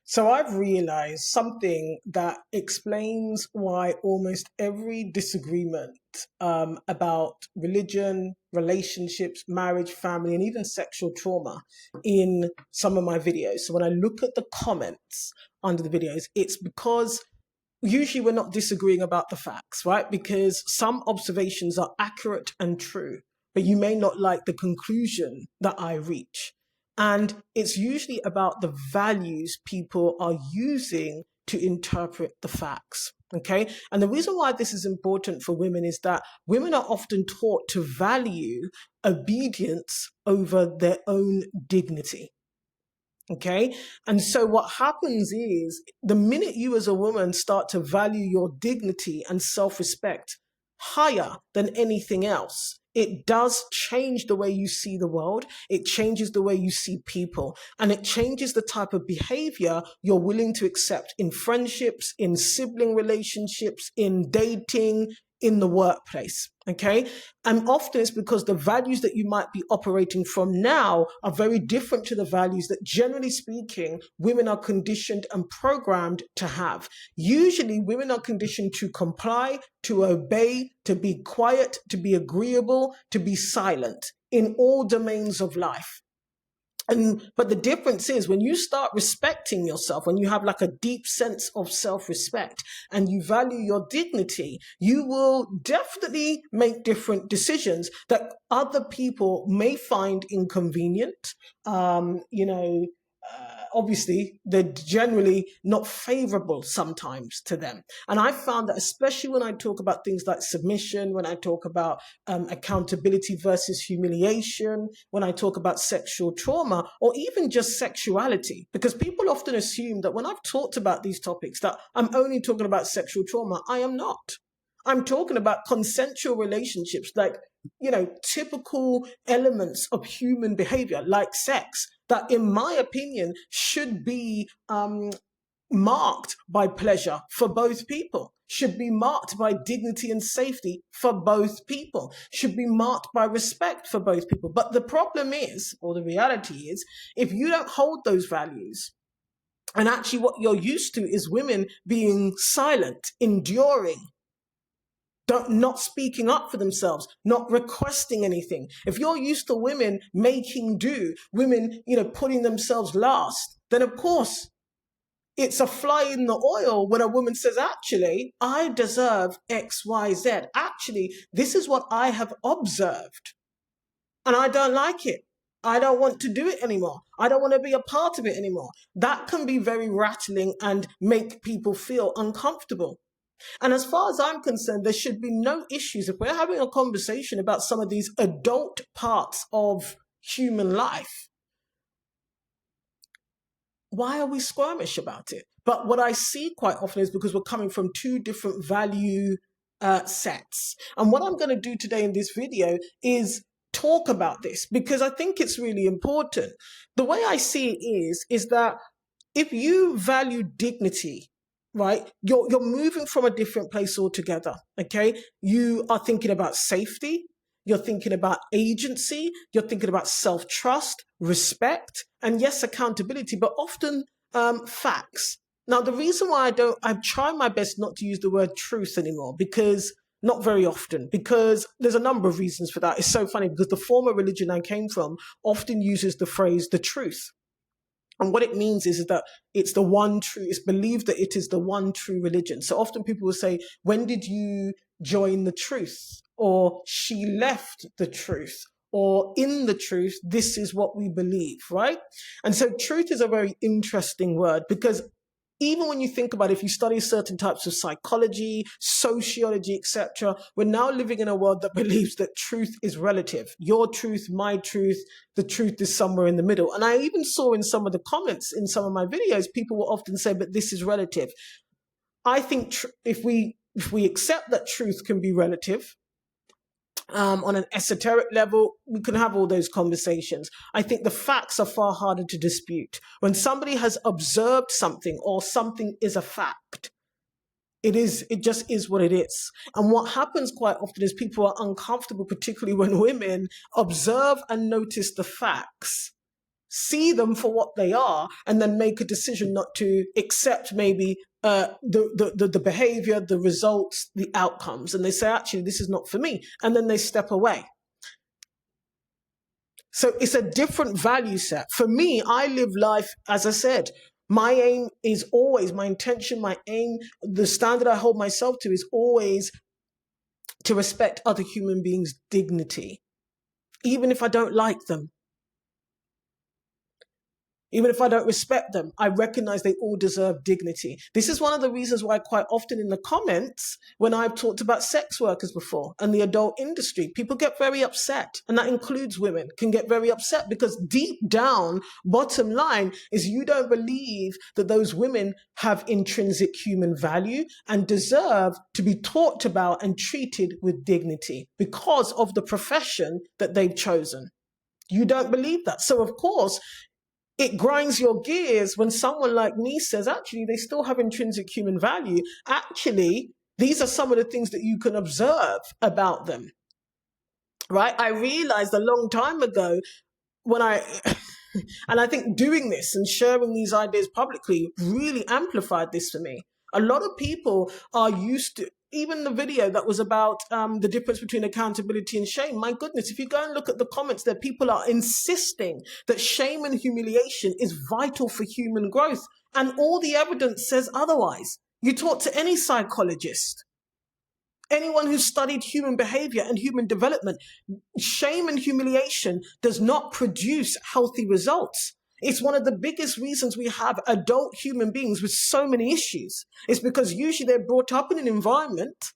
So I've realized something that explains why almost every disagreement about religion, relationships, marriage, family, and even sexual trauma in some of my videos. So when I look at the comments under the videos, it's because usually we're not disagreeing about the facts, right? Because some observations are accurate and true, but you may not like the conclusion that I reach. And it's usually about the values people are using to interpret the facts. Okay. And the reason why this is important for women is that women are often taught to value obedience over their own dignity. Okay. And so what happens is the minute you as a woman start to value your dignity and self-respect higher than anything else, it does change the way you see the world. It changes the way you see people, and it changes the type of behavior you're willing to accept in friendships, in sibling relationships, in dating, in the workplace. Okay. And often it's because the values that you might be operating from now are very different to the values that, generally speaking, women are conditioned and programmed to have. Usually women are conditioned to comply, to obey, to be quiet, to be agreeable, to be silent in all domains of life. But the difference is when you start respecting yourself, when you have like a deep sense of self-respect and you value your dignity, you will definitely make different decisions that other people may find inconvenient. Obviously, they're generally not favorable sometimes to them. And I found that especially when I talk about things like submission, when I talk about accountability versus humiliation, when I talk about sexual trauma, or even just sexuality, because people often assume that when I've talked about these topics that I'm only talking about sexual trauma. I am not. I'm talking about consensual relationships, like, typical elements of human behavior, like sex, that in my opinion should be marked by pleasure for both people, should be marked by dignity and safety for both people, should be marked by respect for both people. But the problem is, or the reality is, if you don't hold those values, and actually what you're used to is women being silent, enduring, not speaking up for themselves, not requesting anything. If you're used to women making do, women, putting themselves last, then of course it's a fly in the oil when a woman says, actually, I deserve X, Y, Z. Actually, this is what I have observed and I don't like it. I don't want to do it anymore. I don't want to be a part of it anymore. That can be very rattling and make people feel uncomfortable. And as far as I'm concerned, there should be no issues. If we're having a conversation about some of these adult parts of human life, why are we squirmish about it? But what I see quite often is because we're coming from two different value sets. And what I'm going to do today in this video is talk about this, because I think it's really important. The way I see it is that if you value dignity, right, you're moving from a different place altogether. Okay, you are thinking about safety, you're thinking about agency, you're thinking about self-trust, respect, and yes, accountability, but often facts. Now, the reason why I'm trying my best not to use the word truth anymore, because not very often, because there's a number of reasons for that. It's so funny because the former religion I came from often uses the phrase the truth. And what it means is that it's the one true, it's believed that it is the one true religion. So often people will say, when did you join the truth? Or she left the truth, or in the truth, this is what we believe, right? And so truth is a very interesting word, because even when you think about it, if you study certain types of psychology, sociology, etc., we're now living in a world that believes that truth is relative. Your truth, my truth, the truth is somewhere in the middle. And I even saw in some of the comments in some of my videos, people will often say, but this is relative. I think if we accept that truth can be relative, on an esoteric level, we can have all those conversations. I think the facts are far harder to dispute. When somebody has observed something or something is a fact, it just is what it is. And what happens quite often is people are uncomfortable, particularly when women observe and notice the facts, see them for what they are, and then make a decision not to accept maybe the behavior, the results, the outcomes. And they say, actually, this is not for me. And then they step away. So it's a different value set. For me, I live life, as I said, my aim is always, my intention, my aim, the standard I hold myself to is always to respect other human beings' dignity, even if I don't like them. Even if I don't respect them, I recognize they all deserve dignity. This is one of the reasons why quite often in the comments, when I've talked about sex workers before and the adult industry, people get very upset. And that includes women, can get very upset because deep down, bottom line is you don't believe that those women have intrinsic human value and deserve to be talked about and treated with dignity because of the profession that they've chosen. You don't believe that. So of course, it grinds your gears when someone like me says, actually, they still have intrinsic human value. Actually, these are some of the things that you can observe about them, right? I realized a long time ago when and I think doing this and sharing these ideas publicly really amplified this for me. A lot of people are used to, even the video that was about the difference between accountability and shame. My goodness, if you go and look at the comments there, people are insisting that shame and humiliation is vital for human growth. And all the evidence says otherwise. You talk to any psychologist, anyone who's studied human behavior and human development, shame and humiliation does not produce healthy results. It's one of the biggest reasons we have adult human beings with so many issues. It's because usually they're brought up in an environment,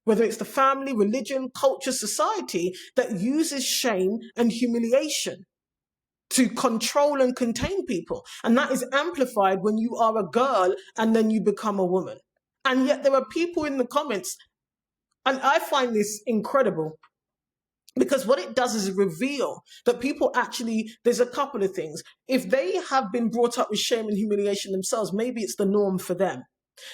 whether it's the family, religion, culture, society, that uses shame and humiliation to control and contain people. And that is amplified when you are a girl and then you become a woman. And yet there are people in the comments, and I find this incredible, because what it does is reveal that people actually, there's a couple of things. If they have been brought up with shame and humiliation themselves, maybe it's the norm for them.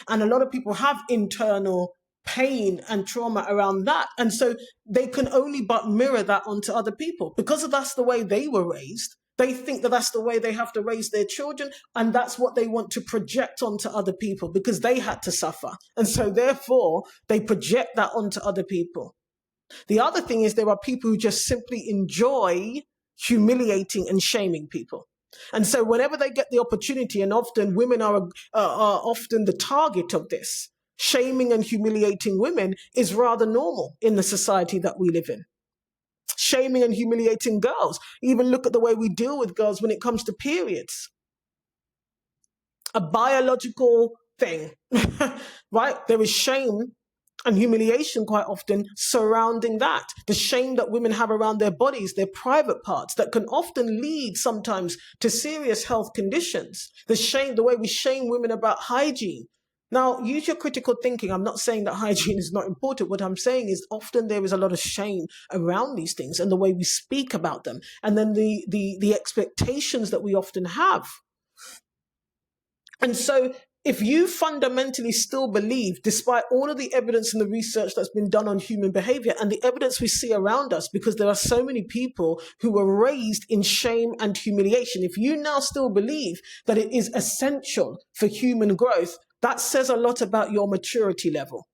And a lot of people have internal pain and trauma around that. And so they can only but mirror that onto other people. Because that's the way they were raised, they think that that's the way they have to raise their children. And that's what they want to project onto other people because they had to suffer. And so therefore, they project that onto other people. The other thing is there are people who just simply enjoy humiliating and shaming people. And so whenever they get the opportunity, and often women are often the target of this, shaming and humiliating women is rather normal in the society that we live in. Shaming and humiliating girls. Even look at the way we deal with girls when it comes to periods. A biological thing, right? There is shame and humiliation quite often surrounding that. The shame that women have around their bodies, their private parts, that can often lead sometimes to serious health conditions. The way we shame women about hygiene. Now, use your critical thinking. I'm not saying that hygiene is not important. What I'm saying is often there is a lot of shame around these things and the way we speak about them. And then the expectations that we often have. And so if you fundamentally still believe, despite all of the evidence and the research that's been done on human behavior and the evidence we see around us, because there are so many people who were raised in shame and humiliation, if you now still believe that it is essential for human growth, that says a lot about your maturity level,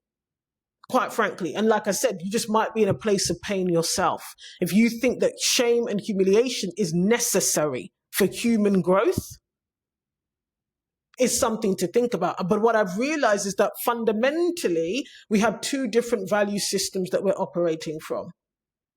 quite frankly. And like I said, you just might be in a place of pain yourself. If you think that shame and humiliation is necessary for human growth, is something to think about. But what I've realized is that fundamentally, we have two different value systems that we're operating from.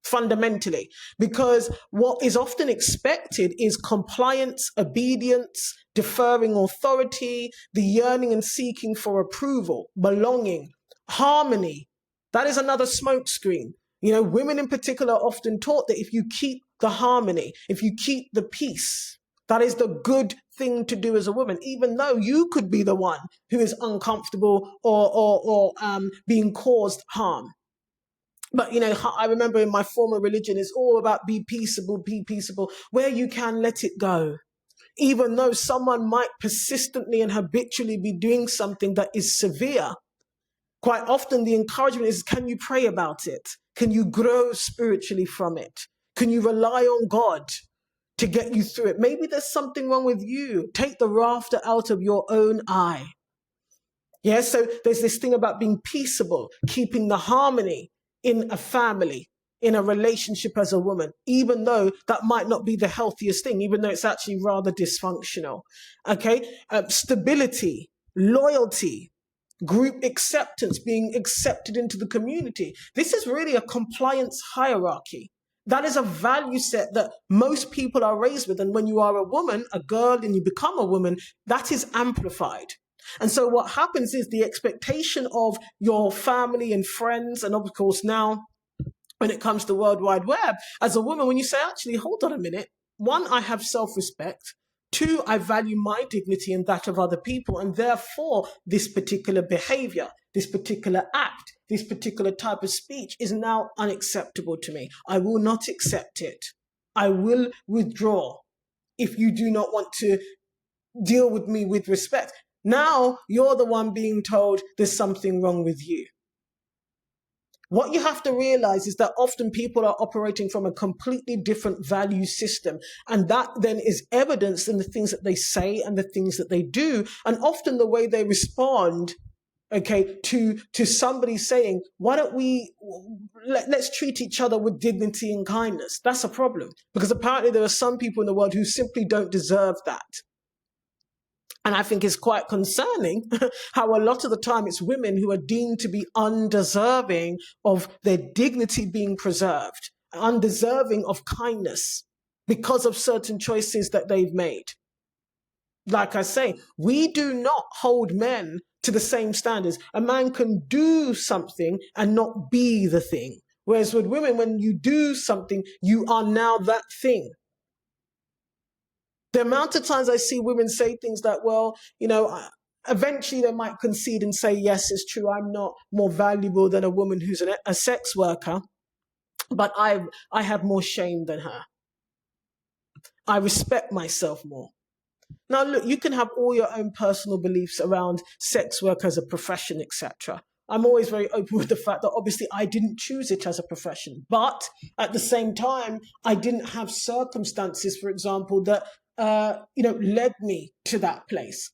Fundamentally, because what is often expected is compliance, obedience, deferring authority, the yearning and seeking for approval, belonging, harmony. That is another smokescreen. You know, women in particular are often taught that if you keep the harmony, if you keep the peace, that is the good thing to do as a woman, even though you could be the one who is uncomfortable or being caused harm. But, you know, I remember in my former religion, it's all about be peaceable. Where you can, let it go. Even though someone might persistently and habitually be doing something that is severe, quite often the encouragement is, can you pray about it? Can you grow spiritually from it? Can you rely on God to get you through it. Maybe there's something wrong with you. Take the rafter out of your own eye. Yeah, so there's this thing about being peaceable, keeping the harmony in a family, in a relationship as a woman, even though that might not be the healthiest thing, even though it's actually rather dysfunctional. Okay, stability, loyalty, group acceptance, being accepted into the community. This is really a compliance hierarchy. That is a value set that most people are raised with. And when you are a woman, a girl, and you become a woman, that is amplified. And so what happens is the expectation of your family and friends, and of course now when it comes to World Wide Web, as a woman, when you say, actually, hold on a minute, one, I have self-respect. Two, I value my dignity and that of other people. And therefore, this particular behavior, this particular act, this particular type of speech is now unacceptable to me. I will not accept it. I will withdraw if you do not want to deal with me with respect. Now you're the one being told there's something wrong with you. What you have to realize is that often people are operating from a completely different value system. And that then is evidenced in the things that they say and the things that they do. And often the way they respond, okay, to somebody saying, why don't we, let's treat each other with dignity and kindness. That's a problem. Because apparently there are some people in the world who simply don't deserve that. And I think it's quite concerning how a lot of the time it's women who are deemed to be undeserving of their dignity being preserved, undeserving of kindness because of certain choices that they've made. Like I say, we do not hold men to the same standards. A man can do something and not be the thing. Whereas with women, when you do something, you are now that thing. The amount of times I see women say things like, well, you know, eventually they might concede and say, yes, it's true, I'm not more valuable than a woman who's a sex worker, but I have more shame than her. I respect myself more. Now, look, you can have all your own personal beliefs around sex work as a profession, etc. I'm always very open with the fact that obviously I didn't choose it as a profession, but at the same time, I didn't have circumstances, for example, that led me to that place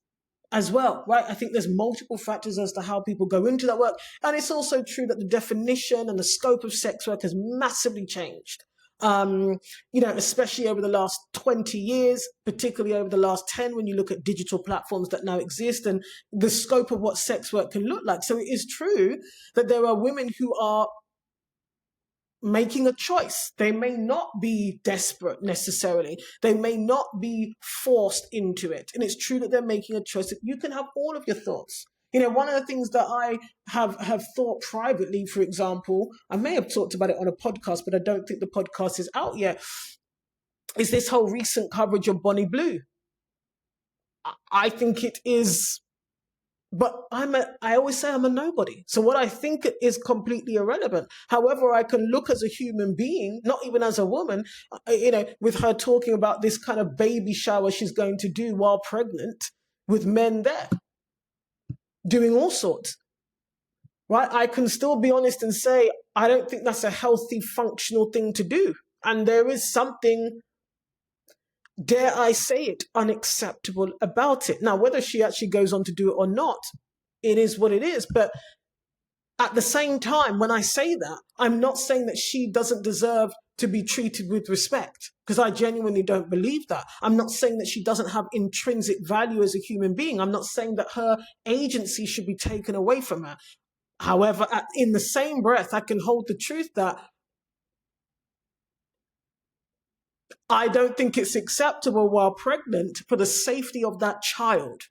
as well, right? I think there's multiple factors as to how people go into that work. And it's also true that the definition and the scope of sex work has massively changed. Especially over the last 20 years, particularly over the last 10, when you look at digital platforms that now exist and the scope of what sex work can look like. So it is true that there are women who are making a choice. They may not be desperate necessarily. They may not be forced into it. And it's true that they're making a choice. You can have all of your thoughts. You know, one of the things that I have thought privately, for example, I may have talked about it on a podcast, but I don't think the podcast is out yet, is this whole recent coverage of Bonnie Blue. I think it is, but I always say I'm a nobody. So what I think is completely irrelevant. However, I can look as a human being, not even as a woman, with her talking about this kind of baby shower she's going to do while pregnant with men there, doing all sorts. Right? I can still be honest and say, I don't think that's a healthy, functional thing to do. And there is something, dare I say it, unacceptable about it. Now, whether she actually goes on to do it or not, it is what it is. But at the same time, when I say that, I'm not saying that she doesn't deserve to be treated with respect, because I genuinely don't believe that. I'm not saying that she doesn't have intrinsic value as a human being. I'm not saying that her agency should be taken away from her. However, in the same breath, I can hold the truth that I don't think it's acceptable while pregnant for the safety of that child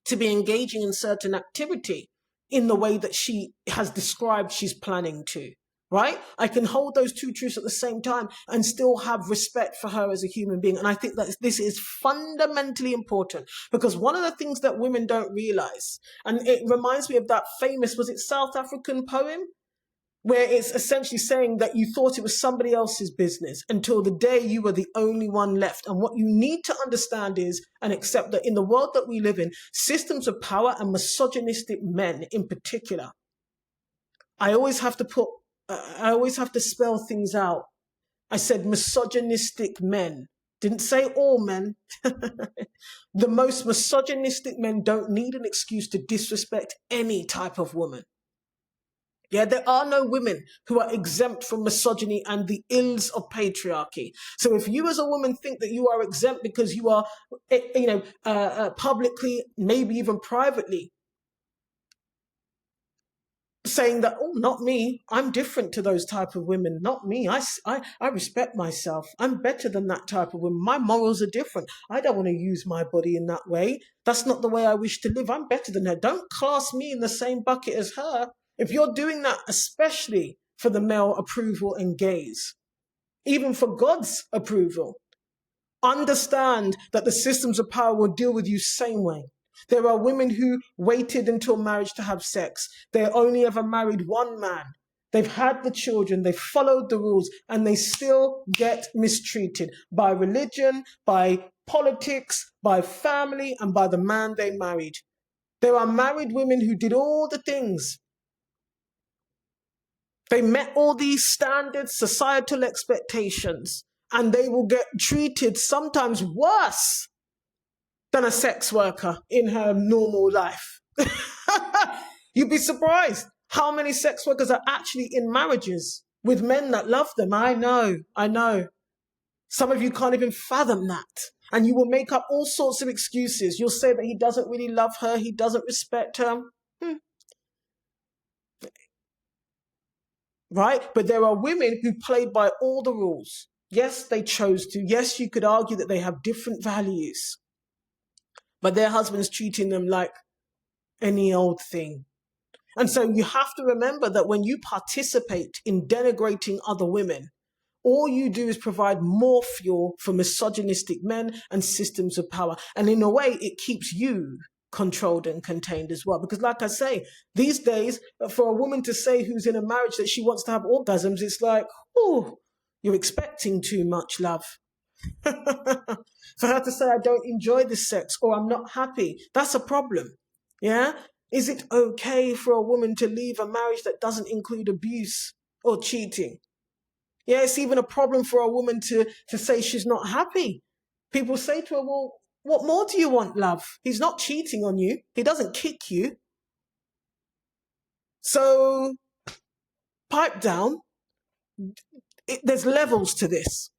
to be engaging in certain activity in the way that she has described she's planning to, right? I can hold those two truths at the same time and still have respect for her as a human being. And I think that this is fundamentally important, because one of the things that women don't realize, and it reminds me of that famous, was it South African poem? Where it's essentially saying that you thought it was somebody else's business until the day you were the only one left. And what you need to understand is, and accept, that in the world that we live in, systems of power and misogynistic men in particular, I always have to spell things out. I said misogynistic men. Didn't say all men. The most misogynistic men don't need an excuse to disrespect any type of woman. Yeah, there are no women who are exempt from misogyny and the ills of patriarchy. So if you as a woman think that you are exempt because you are, publicly, maybe even privately, saying that, oh, not me, I'm different to those type of women, not me, I respect myself, I'm better than that type of woman, my morals are different, I don't want to use my body in that way, that's not the way I wish to live, I'm better than her, don't class me in the same bucket as her. If you're doing that, especially for the male approval and gaze, even for God's approval, understand that the systems of power will deal with you same way. There are women who waited until marriage to have sex. They only ever married one man. They've had the children, they've followed the rules, and they still get mistreated by religion, by politics, by family, and by the man they married. There are married women who did all the things. They met all these standards, societal expectations, and they will get treated sometimes worse than a sex worker in her normal life. You'd be surprised how many sex workers are actually in marriages with men that love them. I know. Some of you can't even fathom that. And you will make up all sorts of excuses. You'll say that he doesn't really love her, he doesn't respect her. Right? But there are women who play by all the rules. Yes, they chose to. Yes, you could argue that they have different values. But their husband's treating them like any old thing. And so you have to remember that when you participate in denigrating other women, all you do is provide more fuel for misogynistic men and systems of power. And in a way, it keeps you controlled and contained as well. Because like I say, these days, for a woman to say who's in a marriage that she wants to have orgasms, it's like, oh, you're expecting too much, love. For her to say, I don't enjoy this sex or I'm not happy, that's a problem. Yeah? Is it okay for a woman to leave a marriage that doesn't include abuse or cheating? Yeah, it's even a problem for a woman to say she's not happy. People say to her, well, what more do you want, love? He's not cheating on you. He doesn't kick you. So, pipe down. There's levels to this.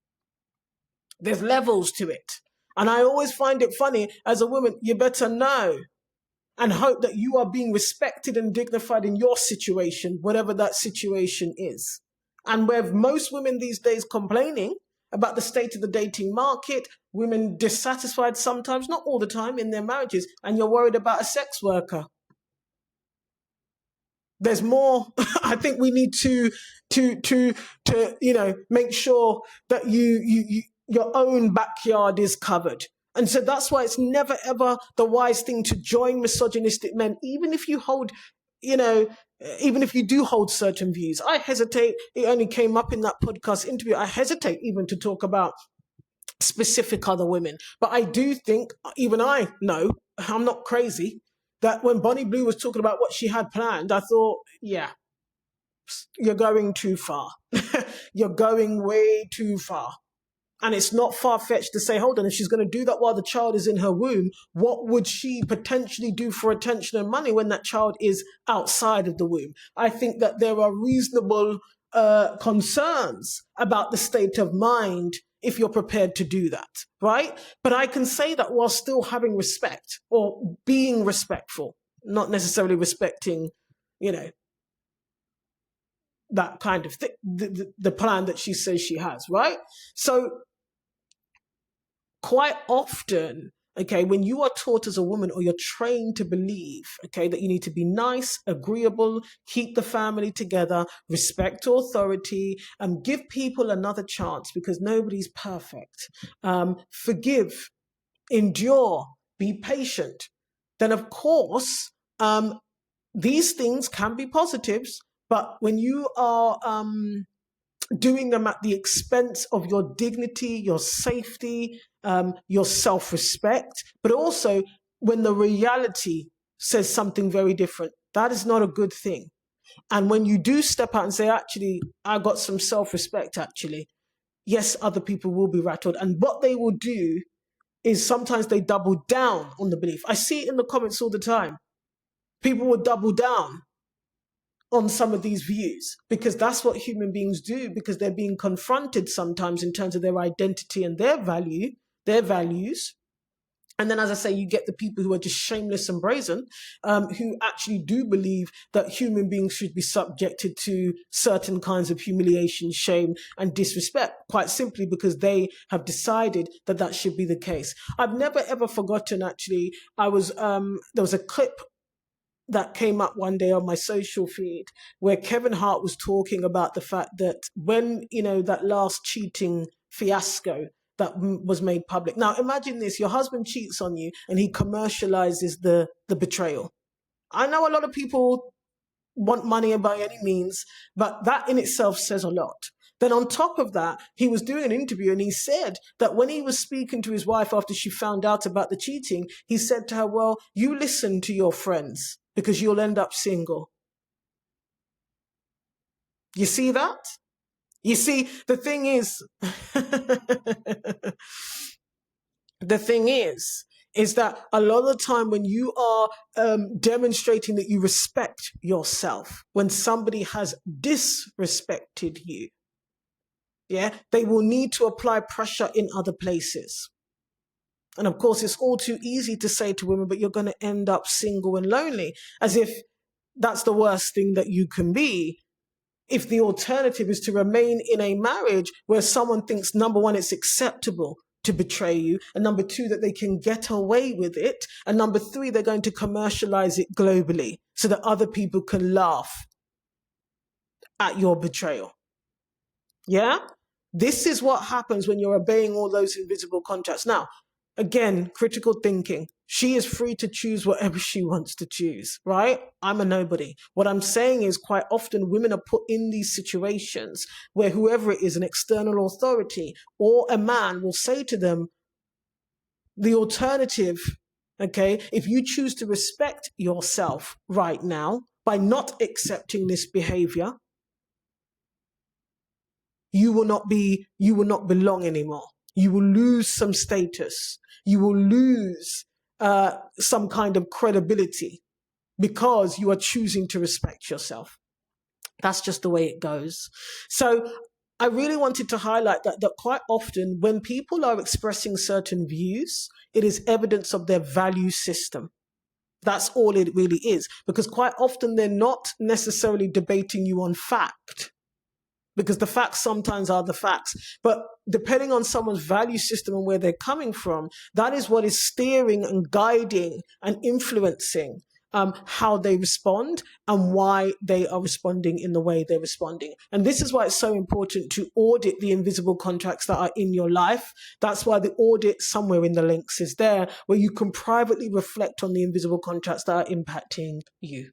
There's levels to it. And I always find it funny, as a woman, you better know and hope that you are being respected and dignified in your situation, whatever that situation is. And with most women these days complaining about the state of the dating market, women dissatisfied sometimes, not all the time, in their marriages, and you're worried about a sex worker. There's more. I think we need to make sure that your own backyard is covered. And so that's why it's never, ever the wise thing to join misogynistic men, even if you hold, even if you do hold certain views. I hesitate. It only came up in that podcast interview. I hesitate even to talk about specific other women. But I do think, even I know, I'm not crazy, that when Bonnie Blue was talking about what she had planned, I thought, yeah, you're going too far. You're going way too far. And it's not far-fetched to say, hold on, if she's going to do that while the child is in her womb, what would she potentially do for attention and money when that child is outside of the womb? I think that there are reasonable concerns about the state of mind if you're prepared to do that, right? But I can say that while still having respect or being respectful, not necessarily respecting, that kind of thing, the plan that she says she has, right? So quite often, okay, when you are taught as a woman or you're trained to believe, okay, that you need to be nice, agreeable, keep the family together, respect authority, give people another chance because nobody's perfect, forgive, endure, be patient, then of course, these things can be positives, but when you are doing them at the expense of your dignity, your safety, your self-respect, but also when the reality says something very different, that is not a good thing. And when you do step out and say, actually, I got some self-respect, actually, yes, other people will be rattled. And what they will do is sometimes they double down on the belief. I see it in the comments all the time. People will double down on some of these views because that's what human beings do, because they're being confronted sometimes in terms of their identity and their values. And then, as I say, you get the people who are just shameless and brazen, who actually do believe that human beings should be subjected to certain kinds of humiliation, shame, and disrespect, quite simply because they have decided that that should be the case. I've never, ever forgotten, actually, there was a clip that came up one day on my social feed where Kevin Hart was talking about the fact that when, that last cheating fiasco that was made public. Now, imagine this, your husband cheats on you and he commercializes the betrayal. I know a lot of people want money by any means, but that in itself says a lot. Then on top of that, he was doing an interview and he said that when he was speaking to his wife after she found out about the cheating, he said to her, well, you listen to your friends because you'll end up single. You see that? You see, the thing is, is that a lot of the time when you are demonstrating that you respect yourself, when somebody has disrespected you, they will need to apply pressure in other places. And of course, it's all too easy to say to women, but you're going to end up single and lonely, as if that's the worst thing that you can be. If the alternative is to remain in a marriage where someone thinks, number one, it's acceptable to betray you, and number two, that they can get away with it, and number three, they're going to commercialize it globally so that other people can laugh at your betrayal. Yeah? This is what happens when you're obeying all those invisible contracts. Now, again, critical thinking. She is free to choose whatever she wants to choose, right? I'm a nobody. What I'm saying is quite often women are put in these situations where whoever it is, an external authority or a man, will say to them, the alternative, okay, if you choose to respect yourself right now by not accepting this behavior, you will not belong anymore. You will lose some status. You will lose some kind of credibility because you are choosing to respect yourself. That's just the way it goes. So I really wanted to highlight that quite often when people are expressing certain views, it is evidence of their value system. That's all it really is, because quite often they're not necessarily debating you on fact, because the facts sometimes are the facts. But depending on someone's value system and where they're coming from, that is what is steering and guiding and influencing how they respond and why they are responding in the way they're responding. And this is why it's so important to audit the invisible contracts that are in your life. That's why the audit somewhere in the links is there, where you can privately reflect on the invisible contracts that are impacting you.